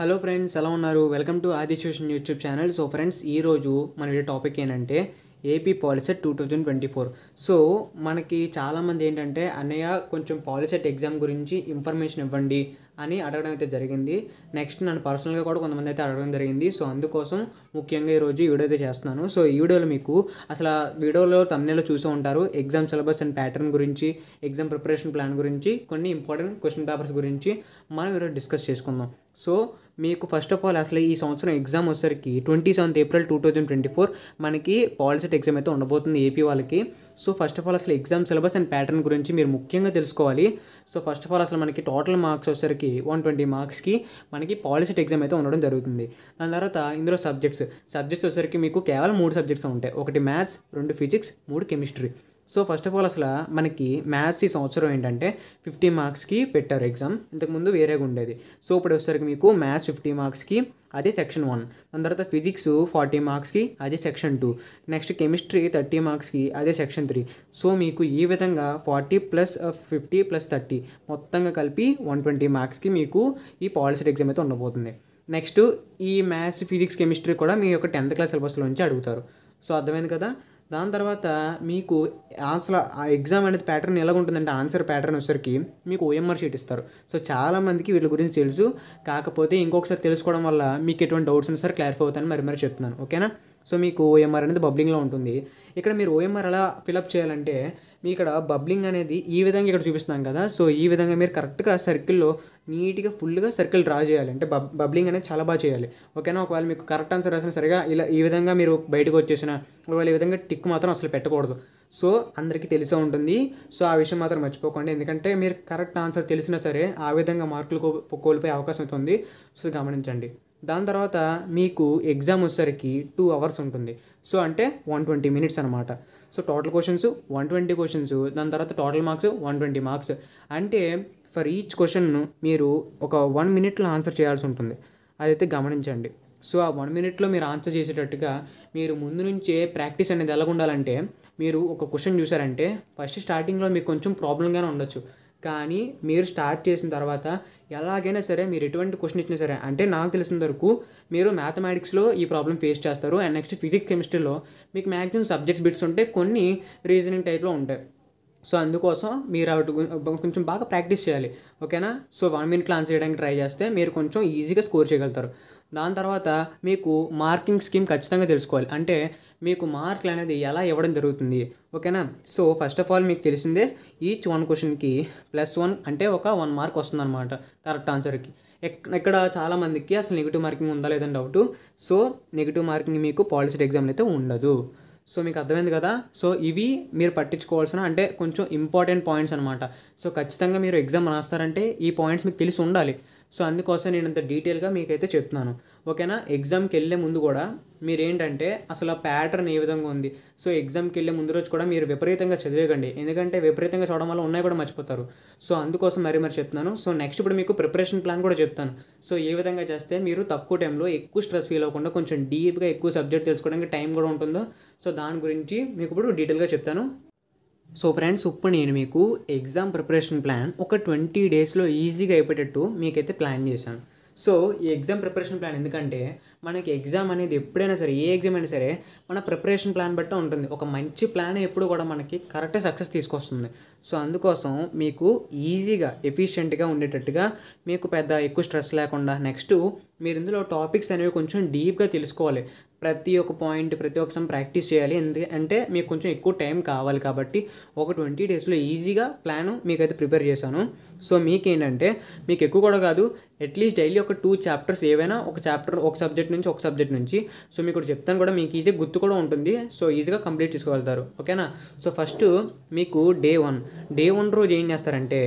Hello friends, ఎలా ఉన్నారు? Welcome to ఆది tuition YouTube channel. So friends, ఈరోజు మన వీడియో టాపిక్ ఏంటంటే ఏపీ పాలిసెట్ 2024. సో మనకి చాలామంది ఏంటంటే అన్నయ్య కొంచెం పాలిసెట్ ఎగ్జామ్ గురించి ఇన్ఫర్మేషన్ ఇవ్వండి అని అడగడం అయితే జరిగింది. నెక్స్ట్ నన్ను పర్సనల్గా కూడా కొంతమంది అయితే అడగడం జరిగింది. సో అందుకోసం ముఖ్యంగా ఈరోజు ఈ వీడియో అయితే చేస్తున్నాను. సో ఈ వీడియోలో మీకు అసలు వీడియోలో తమ్నెల్లో చూసే ఉంటారు ఎగ్జామ్ సిలబస్ అండ్ ప్యాటర్న్ గురించి, ఎగ్జామ్ ప్రిపరేషన్ ప్లాన్ గురించి, కొన్ని ఇంపార్టెంట్ క్వశ్చన్ పేపర్స్ గురించి మనం ఈరోజు డిస్కస్ చేసుకుందాం. సో మీకు ఫస్ట్ ఆఫ్ ఆల్ అసలు ఈ సంవత్సరం ఎగ్జామ్ వచ్చేసరికి 27 ఏప్రిల్ 2024 మనకి పాలిసెట్ ఎగ్జామ్ అయితే ఉండబోతుంది ఏపీ వాళ్ళకి. సో ఫస్ట్ ఆఫ్ ఆల్ అసలు ఎగ్జామ్ సిలబస్ అండ్ ప్యాటర్న్ గురించి మీరు ముఖ్యంగా తెలుసుకోవాలి. సో ఫస్ట్ ఆఫ్ ఆల్ అసలు మనకి టోటల్ మార్క్స్ వచ్చేసరికి 120 మార్క్స్కి మనకి పాలిసెట్ ఎగ్జామ్ అయితే ఉండడం జరుగుతుంది. దాని తర్వాత ఇందులో సబ్జెక్ట్స్ వచ్చేసరికి మీకు కేవలం 3 సబ్జెక్ట్స్ ఉంటాయి. 1 maths, 2 physics, 3 chemistry. So first of all అసలు మనకి మ్యాథ్స్ ఈ సంవత్సరం ఏంటంటే 50 మార్క్స్కి పెట్టారు ఎగ్జామ్. ఇంతకుముందు వేరేగా ఉండేది. సో ఇప్పుడు వచ్చేసరికి మీకు మ్యాథ్స్ 50 మార్క్స్కి, అదే సెక్షన్ 1. దాని తర్వాత ఫిజిక్స్ 40 మార్క్స్కి, అదే సెక్షన్ 2. నెక్స్ట్ కెమిస్ట్రీ 30 మార్క్స్కి, అదే సెక్షన్ 3. సో మీకు ఈ విధంగా 40 + 50 + 30 మొత్తంగా కలిపి 120 మార్క్స్కి మీకు ఈ పాలిసెట్ ఎగ్జామ్ అయితే ఉండబోతుంది. నెక్స్ట్ ఈ మ్యాథ్స్, ఫిజిక్స్, కెమిస్ట్రీ కూడా మీ యొక్క 10th క్లాస్ సిలబస్లో నుంచి అడుగుతారు. సో అర్థమైంది కదా. దాని తర్వాత మీకు అసలు ఆ ఎగ్జామ్ అనేది ప్యాటర్న్ ఎలా ఉంటుందంటే ఆన్సర్ ప్యాటర్న్ వచ్చేసరికి మీకు ఓఎంఆర్ షీట్ ఇస్తారు. సో చాలామందికి వీళ్ళ గురించి తెలుసు, కాకపోతే ఇంకొకసారి తెలుసుకోవడం వల్ల మీకు ఎటువంటి డౌట్స్ ఉన్నా సరే క్లారిఫై అవుతాయని మరి చెప్తున్నాను. ఓకేనా. సో మీకు ఓఎంఆర్ అనేది బబ్లింగ్లో ఉంటుంది. ఇక్కడ మీరు ఓఎంఆర్ ఎలా ఫిలప్ చేయాలంటే మీ ఇక్కడ బబ్లింగ్ అనేది ఈ విధంగా ఇక్కడ చూపిస్తున్నాం కదా. సో ఈ విధంగా మీరు కరెక్ట్గా సర్కిల్లో నీట్గా ఫుల్గా సర్కిల్ డ్రా చేయాలి. అంటే బబ్లింగ్ అనేది చాలా బాగా చేయాలి. ఓకేనా. ఒకవేళ మీకు కరెక్ట్ ఆన్సర్ రాసిన సరిగా ఇలా ఈ విధంగా మీరు బయటకు వచ్చేసిన ఒకవేళ ఈ విధంగా టిక్ మాత్రం అసలు పెట్టకూడదు. సో అందరికీ తెలిసే ఉంటుంది. సో ఆ విషయం మాత్రం మర్చిపోకండి. ఎందుకంటే మీరు కరెక్ట్ ఆన్సర్ తెలిసినా సరే ఆ విధంగా మార్కులు కోల్పోయే అవకాశం అవుతుంది. సో గమనించండి. దాని తర్వాత మీకు ఎగ్జామ్ వచ్చేసరికి 2 అవర్స్ ఉంటుంది. సో అంటే 120 మినిట్స్ అనమాట. So total questions 120 questions. దాని తర్వాత టోటల్ మార్క్స్ 120 మార్క్స్. అంటే ఫర్ ఈచ్ క్వశ్చన్ మీరు ఒక 1 మినిట్లో ఆన్సర్ చేయాల్సి ఉంటుంది. అదైతే గమనించండి. సో ఆ 1 మినిట్లో మీరు ఆన్సర్ చేసేటట్టుగా మీరు ముందు నుంచే ప్రాక్టీస్ అనేది ఎలా ఉండాలంటే మీరు ఒక క్వశ్చన్ చూసారంటే ఫస్ట్ స్టార్టింగ్లో మీకు కొంచెం ప్రాబ్లంగానే ఉండొచ్చు. కానీ మీరు స్టార్ట్ చేసిన తర్వాత ఎలాగైనా సరే మీరు ఎటువంటి క్వశ్చన్ ఇచ్చినా సరే, అంటే నాకు తెలిసిన వరకు మీరు మ్యాథమెటిక్స్లో ఈ ప్రాబ్లం ఫేస్ చేస్తారు. అండ్ నెక్స్ట్ ఫిజిక్స్, కెమిస్ట్రీలో మీకు మ్యాక్సిమం సబ్జెక్ట్స్ బిట్స్ ఉంటాయి, కొన్ని రీజనింగ్ టైప్లో ఉంటాయి. సో అందుకోసం మీరు కొంచెం బాగా ప్రాక్టీస్ చేయాలి. ఓకేనా. సో 1 మినిట్లో ఆన్సర్ చేయడానికి ట్రై చేస్తే మీరు కొంచెం ఈజీగా స్కోర్ చేయగలుగుతారు. దాని తర్వాత మీకు మార్కింగ్ స్కీమ్ ఖచ్చితంగా తెలుసుకోవాలి. అంటే మీకు మార్కులు అనేది ఎలా ఇవ్వడం జరుగుతుంది. ఓకేనా. సో ఫస్ట్ ఆఫ్ ఆల్ మీకు తెలిసిందే ఈచ్ 1 క్వశ్చన్కి +1 అంటే ఒక 1 మార్క్ వస్తుంది అనమాట కరెక్ట్ ఆన్సర్కి. ఇక్కడ చాలామందికి అసలు నెగిటివ్ మార్కింగ్ ఉందా లేదని డౌట్. సో నెగిటివ్ మార్కింగ్ మీకు పాలిసెట్ ఎగ్జామ్లో అయితే ఉండదు. సో మీకు అర్థమైంది కదా. సో ఇవి మీరు పట్టించుకోవాల్సిన అంటే కొంచెం ఇంపార్టెంట్ పాయింట్స్ అనమాట. సో ఖచ్చితంగా మీరు ఎగ్జామ్ రాస్తారంటే ఈ పాయింట్స్ మీకు తెలిసి ఉండాలి. సో అందుకోసం నేను అంత డీటెయిల్గా మీకైతే చెప్తున్నాను. ఓకేనా. ఎగ్జామ్కి వెళ్ళే ముందు కూడా మీరేంటంటే అసలు ఆ ప్యాటర్న్ ఏ విధంగా ఉంది. సో ఎగ్జామ్కి వెళ్ళే ముందు రోజు కూడా మీరు విపరీతంగా చదివేయకండి. ఎందుకంటే విపరీతంగా చదవడం వల్ల ఉన్నాయి కూడా మర్చిపోతారు. సో అందుకోసం మరి చెప్తున్నాను. సో నెక్స్ట్ ఇప్పుడు మీకు ప్రిపరేషన్ ప్లాన్ కూడా చెప్తాను. సో ఏ విధంగా చేస్తే మీరు తక్కువ టైంలో ఎక్కువ స్ట్రెస్ ఫీల్ అవ్వకుండా కొంచెం డీప్గా ఎక్కువ సబ్జెక్ట్ తెలుసుకోవడానికి టైం కూడా ఉంటుందో సో దాని గురించి మీకు ఇప్పుడు డీటెయిల్గా చెప్తాను. సో ఫ్రెండ్స్, ఇప్పుడు నేను మీకు ఎగ్జామ్ ప్రిపరేషన్ ప్లాన్ ఒక 20 డేస్లో ఈజీగా అయిపోయేటట్టు మీకైతే ప్లాన్ చేశాను. సో ఈ ఎగ్జామ్ ప్రిపరేషన్ ప్లాన్ ఎందుకంటే మనకి ఎగ్జామ్ అనేది ఎప్పుడైనా సరే ఏ ఎగ్జామ్ అయినా సరే మన ప్రిపరేషన్ ప్లాన్ బట్టి ఉంటుంది. ఒక మంచి ప్లాన్ ఎప్పుడు కూడా మనకి కరెక్ట్ సక్సెస్ తీసుకొస్తుంది. సో అందుకోసం మీకు ఈజీగా ఎఫిషియెంట్గా ఉండేటట్టుగా మీకు పెద్ద ఎక్కువ స్ట్రెస్ లేకుండా నెక్స్ట్ మీరు ఇందులో టాపిక్స్ అనేవి కొంచెం డీప్గా తెలుసుకోవాలి. ప్రతి ఒక్క పాయింట్ ప్రతి ఒక్క సమ్ ప్రాక్టీస్ చేయాలి. ఎందుకంటే మీకు కొంచెం ఎక్కువ టైం కావాలి కాబట్టి ఒక 20 డేస్లో ఈజీగా ప్లాను మీకైతే ప్రిపేర్ చేశాను. సో మీకేంటంటే మీకు ఎక్కువ కూడా కాదు, అట్లీస్ట్ డైలీ ఒక 2 చాప్టర్స్ ఏవైనా ఒక చాప్టర్ ఒక సబ్జెక్ట్ నుంచి సో మీకు చెప్తాను కూడా మీకు ఈజీగా గుర్తు కూడా ఉంటుంది. సో ఈజీగా కంప్లీట్ చేసుకోగలుగుతారు. ఓకేనా. సో ఫస్ట్ మీకు డే 1 రోజు ఏం చేస్తారంటే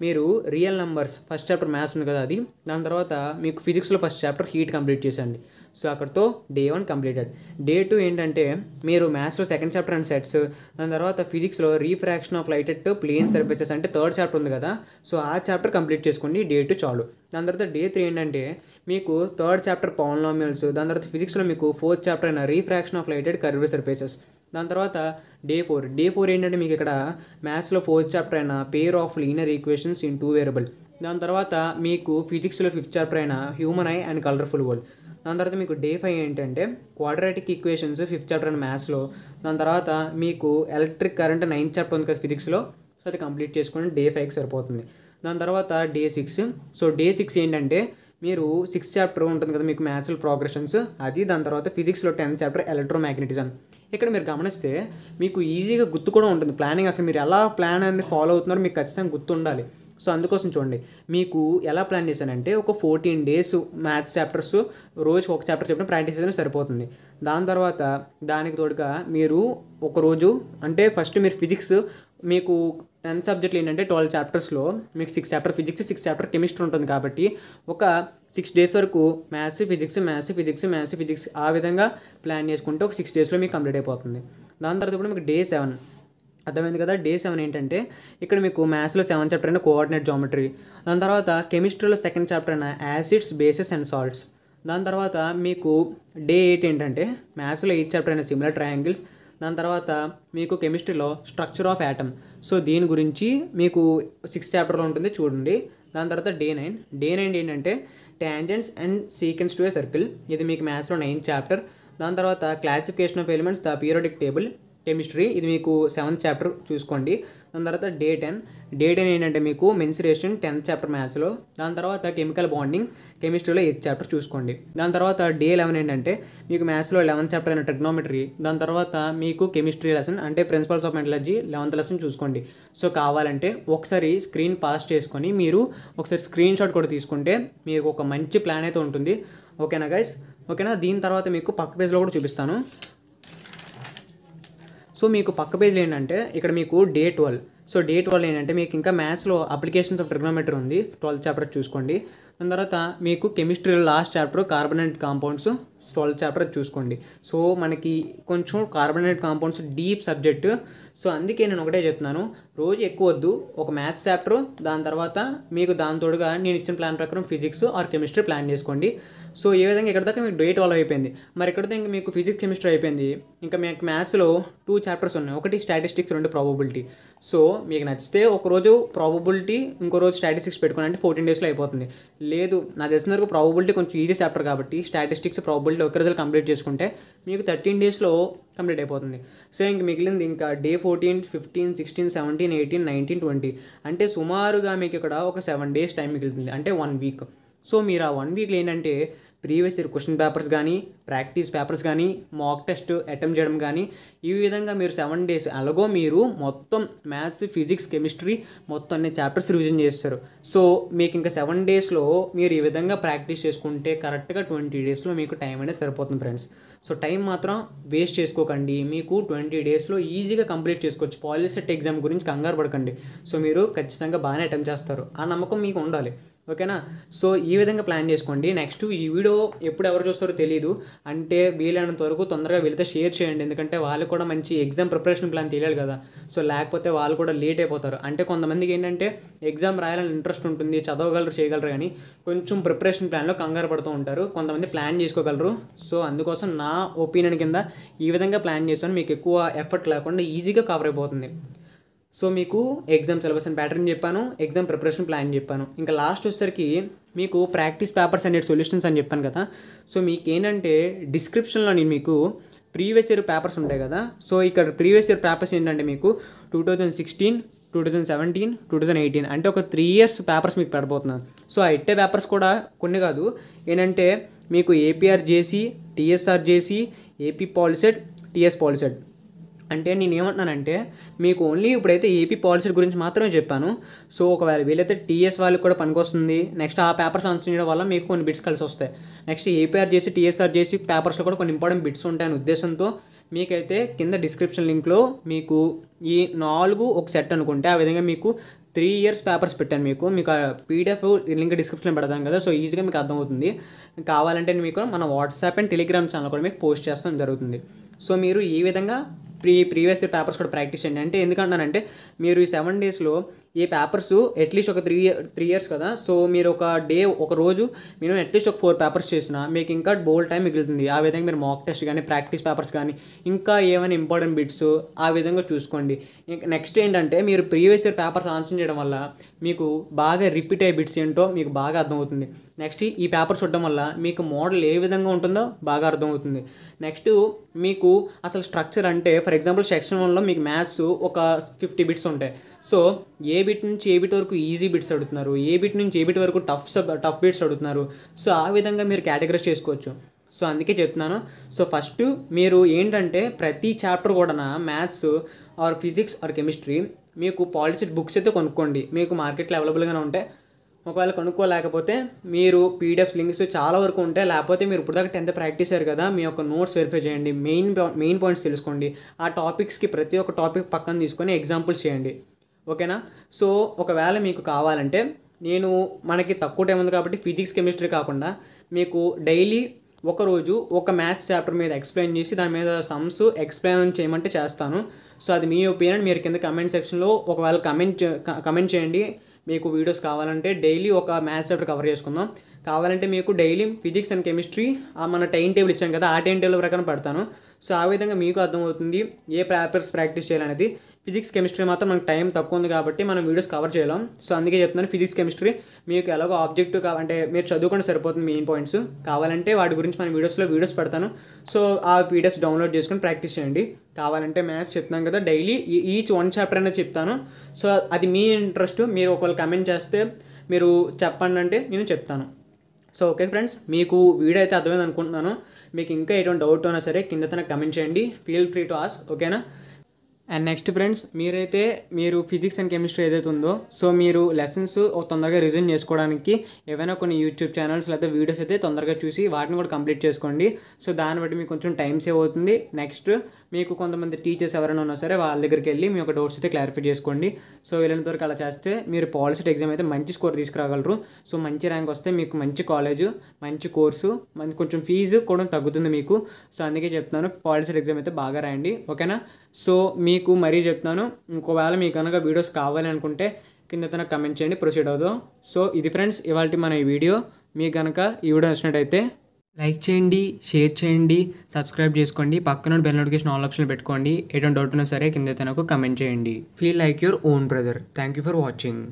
మీరు real numbers first chapter maths ఉంది కదా అది, దాని తర్వాత మీకు ఫిజిక్స్లో ఫస్ట్ చాప్టర్ హీట్ కంప్లీట్ చేసండి. సో అక్కడితో డే 1 కంప్లీటెడ్. డే 2 ఏంటంటే మీరు మ్యాథ్స్లో సెకండ్ చాప్టర్ అండ్ సెట్స్, దాని తర్వాత ఫిజిక్స్లో refraction of light at plane surfaces అంటే థర్డ్ చాప్టర్ ఉంది కదా. సో ఆ చాప్టర్ కంప్లీట్ చేసుకోండి. డే 2 చాలు. దాని తర్వాత డే 3 ఏంటంటే మీకు థర్డ్ చాప్టర్ పాలినామియల్స్, దాని తర్వాత ఫిజిక్స్లో మీకు ఫోర్త్ చాప్టర్ అయిన refraction of light at curved surfaces. దాని తర్వాత డే 4 ఏంటంటే మీకు ఇక్కడ మ్యాథ్స్లో 4th చాప్టర్ అయిన pair of linear equations in 2 variable. దాని తర్వాత మీకు ఫిజిక్స్లో 5th చాప్టర్ అయిన human I and colourful world. దాని తర్వాత మీకు డే 5 ఏంటంటే క్వాడ్రాటిక్ ఈక్వేషన్స్ 5th చాప్టర్ అయిన మ్యాథ్స్లో. దాని తర్వాత మీకు ఎలక్ట్రిక్ కరెంట్ 9th చాప్టర్ ఉంది కదా ఫిజిక్స్లో, సో అది కంప్లీట్ చేసుకొని డే 5కి సరిపోతుంది. దాని తర్వాత డే 6. సో డే 6 ఏంటంటే మీరు 6th చాప్టర్ ఉంటుంది కదా మీకు మ్యాథ్స్లో ప్రోగ్రెషన్స్ అది. దాని తర్వాత ఫిజిక్స్లో 10th చాప్టర్ ఎలక్ట్రోమాగ్నెటిజం. ఇక్కడ మీరు గమనిస్తే మీకు ఈజీగా గుర్తు కూడా ఉంటుంది ప్లానింగ్. అసలు మీరు ఎలా ప్లాన్ అనేది ఫాలో అవుతున్నారో మీకు ఖచ్చితంగా గుర్తు ఉండాలి. సో అందుకోసం చూడండి మీకు ఎలా ప్లాన్ చేశానంటే ఒక 14 days మ్యాథ్స్ చాప్టర్స్ రోజుకి ఒక చాప్టర్ చెప్పిన ప్రాక్టీస్ చేసినా సరిపోతుంది. దాని తర్వాత దానికి తోడుగా మీరు ఒకరోజు అంటే ఫస్ట్ మీరు ఫిజిక్స్ మీకు 10 సబ్జెక్టులు ఏంటంటే 12 చాప్టర్స్లో మీకు 6 చాప్టర్ ఫిజిక్స్ 6 చాప్టర్ కెమిస్ట్రీ ఉంటుంది కాబట్టి ఒక 6 days వరకు మ్యాథ్స్ ఫిజిక్స్ ఆ విధంగా ప్లాన్ చేసుకుంటే ఒక 6 daysలో మీకు కంప్లీట్ అయిపోతుంది. దాని తర్వాత ఇప్పుడు మీకు డే 7 అర్థమైంది కదా. డే 7 ఏంటంటే ఇక్కడ మీకు మ్యాథ్స్లో 7th చాప్టర్ అయిన కోఆర్డినేట్ జామెట్రీ. దాని తర్వాత కెమిస్ట్రీలో 2nd చాప్టర్ అయిన యాసిడ్స్ బేసెస్ అండ్ సాల్ట్స్. దాని తర్వాత మీకు డే 8 ఏంటంటే మ్యాథ్స్లో 8th చాప్టర్ అయిన సిమిలర్ ట్రయాంగిల్స్. దాని తర్వాత మీకు కెమిస్ట్రీలో స్ట్రక్చర్ ఆఫ్ యాటమ్, సో దీని గురించి మీకు 6th చాప్టర్లో ఉంటుంది చూడండి. దాని తర్వాత డే 9 ఏంటంటే tangents and sequence to a circle, ఇది మీకు మ్యాథ్స్లో 9th చాప్టర్. దాని తర్వాత classification of elements the periodic table chemistry, ఇది మీకు 7th చాప్టర్ చూసుకోండి. దాని తర్వాత డే 10 ఏంటంటే మీకు మెన్సురేషన్ 10th చాప్టర్ మ్యాథ్స్లో. దాని తర్వాత కెమికల్ బాండింగ్ కెమిస్ట్రీలో 8th చాప్టర్ చూసుకోండి. దాని తర్వాత డే 11 ఏంటంటే మీకు మ్యాథ్స్లో 11th చాప్టర్ అయిన ట్రిగ్నోమెట్రీ. దాని తర్వాత మీకు కెమిస్ట్రీ లెసన్ అంటే principles of metallurgy 11th lesson చూసుకోండి. సో కావాలంటే ఒకసారి స్క్రీన్ పాస్ చేసుకొని మీరు ఒకసారి స్క్రీన్ షాట్ కూడా తీసుకుంటే మీకు ఒక మంచి ప్లాన్ అయితే ఉంటుంది. ఓకేనా గైస్, ఓకేనా. దీని తర్వాత మీకు పక్క పేజ్లో కూడా చూపిస్తాను. సో మీకు పక్క పేజ్లో ఏంటంటే ఇక్కడ మీకు డే 12. సో డే 12 ఏంటంటే మీకు ఇంకా మ్యాథ్స్లో అప్లికేషన్స్ ఆఫ్ ట్రిగ్నోమెట్రీ ఉంది 12th చాప్టర్ చూసుకోండి. దాని తర్వాత మీకు కెమిస్ట్రీలో last chapter carbonate compounds 12th chapter చూసుకోండి. సో మనకి కొంచెం carbonate compounds deep subject. So అందుకే నేను ఒకటే చెప్తున్నాను, రోజు ఎక్కువ వద్దు, ఒక మ్యాథ్స్ చాప్టర్ దాని తర్వాత మీకు దాని తోడుగా నేను ఇచ్చిన ప్లాన్ ప్రకారం ఫిజిక్స్ ఆర్ కెమిస్ట్రీ ప్లాన్ చేసుకోండి. సో ఏ విధంగా ఇక్కడ దాకా మీకు డే 12 అయిపోయింది. మరి ఇక్కడ ఇంకా మీకు ఫిజిక్స్ కెమిస్ట్రీ అయిపోయింది. ఇంకా మీకు మ్యాథ్స్లో 2 చాప్టర్స్ ఉన్నాయి, ఒకటి స్టాటిస్టిక్స్ 2 ప్రాబబిలిటీ. సో మీకు నచ్చితే ఒకరోజు ప్రాబబిలిటీ ఇంకో రోజు స్టాటిస్టిక్స్ పెట్టుకోండి, అంటే 14 daysలో అయిపోతుంది. లేదు నాకు తెలిసిన వరకు ప్రాబబిలిటీ కొంచెం ఈజీ చాప్టర్ కాబట్టి స్టాటిస్టిక్స్ ప్రాబబిలిటీ ఒక రోజు కంప్లీట్ చేసుకుంటే మీకు 13 daysలో కంప్లీట్ అయిపోతుంది. సో ఇంక మిగిలింది ఇంకా డే 14, 15, 16, 17, 18, 19, 20 అంటే సుమారుగా మీకు ఇక్కడ ఒక 7 days టైం మిగులుతుంది, అంటే 1 week. సో మీరు ఆ 1 weekలో ఏంటంటే ప్రీవియస్ ఇయర్ క్వశ్చన్ పేపర్స్ కానీ ప్రాక్టీస్ పేపర్స్ కానీ మాక్ టెస్ట్ అటెంప్ట్ చేయడం కానీ ఈ విధంగా మీరు 7 days అలాగో మీరు మొత్తం మ్యాథ్స్ ఫిజిక్స్ కెమిస్ట్రీ మొత్తం అన్ని చాప్టర్స్ రివిజన్ చేస్తారు. సో మీకు ఇంకా 7 daysలో మీరు ఈ విధంగా ప్రాక్టీస్ చేసుకుంటే కరెక్ట్గా 20 daysలో మీకు టైం అనేది సరిపోతుంది ఫ్రెండ్స్. సో టైం మాత్రం వేస్ట్ చేసుకోకండి, మీకు 20 daysలో ఈజీగా కంప్లీట్ చేసుకోవచ్చు. పాలిసెట్ ఎగ్జామ్ గురించి కంగారు పడకండి. సో మీరు ఖచ్చితంగా బాగానే అటెంప్ట్ చేస్తారు, ఆ నమ్మకం మీకు ఉండాలి. ఓకేనా. సో ఈ విధంగా ప్లాన్ చేసుకోండి. నెక్స్ట్ ఈ వీడియో ఎప్పుడు ఎవరు చూస్తారో తెలియదు, అంటే వీలైనంత వరకు తొందరగా వెళితే షేర్ చేయండి, ఎందుకంటే వాళ్ళు కూడా మంచి ఎగ్జామ్ ప్రిపరేషన్ ప్లాన్ తెలియాలి కదా. సో లేకపోతే వాళ్ళు కూడా లేట్ అయిపోతారు. అంటే కొంతమందికి ఏంటంటే ఎగ్జామ్ రాయాలని ఇంట్రెస్ట్ ఉంటుంది, చదవగలరు చేయగలరు, కానీ కొంచెం ప్రిపరేషన్ ప్లాన్లో కంగారు పడుతూ ఉంటారు. కొంతమంది ప్లాన్ చేసుకోగలరు. సో అందుకోసం నా ఒపీనియన్ కింద ఈ విధంగా ప్లాన్ చేస్తాను, మీకు ఎక్కువ ఎఫర్ట్ లేకుండా ఈజీగా కవర్ అయిపోతుంది. సో మీకు ఎగ్జామ్ సిలబస్ అండ్ ప్యాటర్న్ చెప్పాను, ఎగ్జామ్ ప్రిపరేషన్ ప్లాన్ చెప్పాను. ఇంకా లాస్ట్ వచ్చేసరికి మీకు ప్రాక్టీస్ పేపర్స్ అండ్ సొల్యూషన్స్ అని చెప్పాను కదా. సో మీకు ఏంటంటే డిస్క్రిప్షన్లో నేను మీకు ప్రీవియస్ ఇయర్ పేపర్స్ ఉంటాయి కదా. సో ఇక్కడ ప్రీవియస్ ఇయర్ పేపర్స్ ఏంటంటే మీకు 2016, 2017, 2018 అంటే ఒక 3 years పేపర్స్ మీకు పెడబోతున్నాను. సో ఆ ఇట్టే పేపర్స్ కూడా కొన్ని కాదు, ఏంటంటే మీకు ఏపీఆర్ జేసీ, టీఎస్ఆర్ జేసీ, ఏపీ పాలిసెట్, టీఎస్ పాలిసెట్. అంటే నేను ఏమంటున్నానంటే మీకు ఓన్లీ ఇప్పుడైతే ఏపీ పాలిసెట్ గురించి మాత్రమే చెప్పాను. సో ఒకవేళ వీలైతే టీఎస్ వాళ్ళకి కూడా పనికొస్తుంది. నెక్స్ట్ ఆ పేపర్స్ ఆన్సర్ చేయడం వల్ల మీకు కొన్ని బిట్స్ కలిసి వస్తాయి. నెక్స్ట్ ఏపీఆర్ చేసి టీఎస్ఆర్ చేసి పేపర్స్లో కూడా కొన్ని ఇంపార్టెంట్ బిట్స్ ఉంటాయనే ఉద్దేశంతో మీకైతే కింద డిస్క్రిప్షన్ లింక్లో మీకు ఈ 4 ఒక సెట్ అనుకుంటే ఆ విధంగా మీకు 3 years పేపర్స్ పెట్టాను. మీకు ఆ పీడిఎఫ్ లింక్ డిస్క్రిప్షన్లో పెడతాం కదా. సో ఈజీగా మీకు అర్థమవుతుంది. కావాలంటే మీకు మన వాట్సాప్ అండ్ టెలిగ్రామ్ ఛానల్ కూడా మీకు పోస్ట్ చేస్తాం జరుగుతుంది. సో మీరు ఈ విధంగా ప్రీవియస్ పేపర్స్ కూడా ప్రాక్టీస్ చేయండి. అంటే ఎందుకంటానంటే మీరు ఈ 7 daysలో ఈ పేపర్స్ అట్లీస్ట్ ఒక 3 years కదా. సో మీరు ఒక రోజు మినిమం అట్లీస్ట్ ఒక 4 పేపర్స్ చేసినా మీకు ఇంకా బోల్డ్ టైం మిగులుతుంది. ఆ విధంగా మీరు మాక్ టెస్ట్ కానీ ప్రాక్టీస్ పేపర్స్ కానీ ఇంకా ఏమైనా ఇంపార్టెంట్ బిట్స్ ఆ విధంగా చూసుకోండి. నెక్స్ట్ ఏంటంటే మీరు ప్రీవియస్ ఇయర్ పేపర్స్ ఆన్సర్ చేయడం వల్ల మీకు బాగా రిపీట్ అయ్యే బిట్స్ ఏంటో మీకు బాగా అర్థమవుతుంది. నెక్స్ట్ ఈ పేపర్ చూడడం వల్ల మీకు మోడల్ ఏ విధంగా ఉంటుందో బాగా అర్థమవుతుంది. నెక్స్ట్ మీకు అసలు స్ట్రక్చర్ అంటే ఫర్ ఎగ్జాంపుల్ సెక్షన్ 1లో మీకు మ్యాథ్స్ ఒక 50 బిట్స్ ఉంటాయి. సో ఏ బిట్ నుంచి ఏ బిట్ వరకు ఈజీ బిట్స్ అడుగుతున్నారు, ఏ బిట్ నుంచి ఏ బిట్ వరకు టఫ్ బిట్స్ అడుగుతున్నారు. సో ఆ విధంగా మీరు కేటగరైజ్ చేసుకోవచ్చు. సో అందుకే చెప్తున్నాను. సో ఫస్ట్ మీరు ఏంటంటే ప్రతి చాప్టర్ కూడా maths or physics or chemistry మీకు పాలిసెట్ బుక్స్ అయితే కొనుక్కోండి. మీకు మార్కెట్లో అవైలబుల్గానే ఉంటాయి. ఒకవేళ కొనుక్కోలేకపోతే మీరు పీడిఎఫ్స్ లింక్స్ చాలా వరకు ఉంటాయి. లేకపోతే మీరు ఇప్పుడు దాకా 10th ప్రాక్టీస్ అయ్యారు కదా, మీ యొక్క నోట్స్ వెరిఫై చేయండి, మెయిన్ పాయింట్స్ తెలుసుకోండి. ఆ టాపిక్స్కి ప్రతి ఒక్క టాపిక్ పక్కన తీసుకొని ఎగ్జాంపుల్స్ చేయండి. ఓకేనా. సో ఒకవేళ మీకు కావాలంటే మనకి తక్కువ టైం ఉంది కాబట్టి ఫిజిక్స్ కెమిస్ట్రీ కాకుండా మీకు డైలీ ఒకరోజు ఒక మ్యాథ్స్ చాప్టర్ మీద ఎక్స్ప్లెయిన్ చేసి దాని మీద సమ్స్ ఎక్స్ప్లెయిన్ చేయమంటే చేస్తాను. సో అది మీ ఒపీనియన్. మీరు కింద కమెంట్ సెక్షన్లో ఒకవేళ కమెంట్ చేయండి. మీకు వీడియోస్ కావాలంటే డైలీ ఒక మ్యాథ్స్ చాప్టర్ కవర్ చేసుకుందాం. కావాలంటే మీకు డైలీ ఫిజిక్స్ అండ్ కెమిస్ట్రీ మన టైం టేబుల్ ఇచ్చాం కదా, ఆ టైం టేబుల్ ప్రకారం పెడతాను. సో ఆ విధంగా మీకు అర్థమవుతుంది ఏ పేపర్స్ ప్రాక్టీస్ చేయాలనేది. ఫిజిక్స్ కెమిస్ట్రీ మాత్రం మనకు టైం తక్కువ ఉంది కాబట్టి మనం వీడియోస్ కవర్ చేయలేం. సో అందుకే చెప్తున్నాను ఫిజిక్స్ కెమిస్ట్రీ మీకు ఎలాగో ఆబ్జెక్టివ్ అంటే మీరు చదువుకుంటే సరిపోతుంది మెయిన్ పాయింట్స్. కావాలంటే వాటి గురించి మన వీడియోస్ పెడతాను. సో ఆ పీడిఎఫ్స్ డౌన్లోడ్ చేసుకొని ప్రాక్టీస్ చేయండి. కావాలంటే మ్యాథ్స్ చెప్తాను కదా డైలీ ఈచ్ 1 చాప్టర్ అనేది చెప్తాను. సో అది మీ ఇంట్రెస్ట్. మీరు ఒకవేళ కమెంట్ చేస్తే మీరు చెప్పండి అంటే నేను చెప్తాను. సో ఓకే ఫ్రెండ్స్, మీకు వీడియో అయితే అర్థమైంది అనుకుంటున్నాను. మీకు ఇంకా ఎటువంటి డౌట్ ఉన్నా సరే కింద కమెంట్ చేయండి. Feel free to ask. ఓకేనా. అండ్ నెక్స్ట్ ఫ్రెండ్స్, మీరు ఫిజిక్స్ అండ్ కెమిస్ట్రీ ఏదైతే ఉందో సో మీరు లెసన్స్ తొందరగా రివిజన్ చేసుకోవడానికి ఏవైనా కొన్ని యూట్యూబ్ ఛానల్స్ లేదా వీడియోస్ అయితే తొందరగా చూసి వాటిని కూడా కంప్లీట్ చేసుకోండి. సో దాన్ని బట్టి మీకు కొంచెం టైం సేవ్ అవుతుంది. నెక్స్ట్ మీకు కొంతమంది టీచర్స్ ఎవరైనా ఉన్నా సరే వాళ్ళ దగ్గరికి వెళ్ళి మీ యొక్క డౌట్స్ అయితే క్లారిఫై చేసుకోండి. సో వీళ్ళంత వరకు అలా చేస్తే మీరు పాలిసెట్ ఎగ్జామ్ అయితే మంచి స్కోర్ తీసుకురాగలరు. సో మంచి ర్యాంక్ వస్తే మీకు మంచి కాలేజు, మంచి కోర్సు, కొంచెం ఫీజు కూడా తగ్గుతుంది మీకు. సో అందుకే చెప్తున్నాను పాలిసెట్ ఎగ్జామ్ అయితే బాగా రాయండి. ఓకేనా. సో మీకు మరీ చెప్తున్నాను, ఒకవేళ మీకు కనుక వీడియోస్ కావాలి అనుకుంటే కింద కమెంట్ చేయండి, ప్రొసీడ్ అవుదాం. సో ఇది ఫ్రెండ్స్ ఇవాళ మన ఈ వీడియో. మీకు కనుక ఈ వీడియో నచ్చినట్టయితే లైక్ చేయండి, షేర్ చేయండి, సబ్స్క్రైబ్ చేసుకోండి, పక్కన బెల్ నోటిఫికేషన్ ఆల్ ఆప్షన్ పెట్టుకోండి. ఎటువంటి డౌట్ ఉన్నా సరే కింద నాకు కమెంట్ చేయండి. Feel like your own brother. Thank you for watching.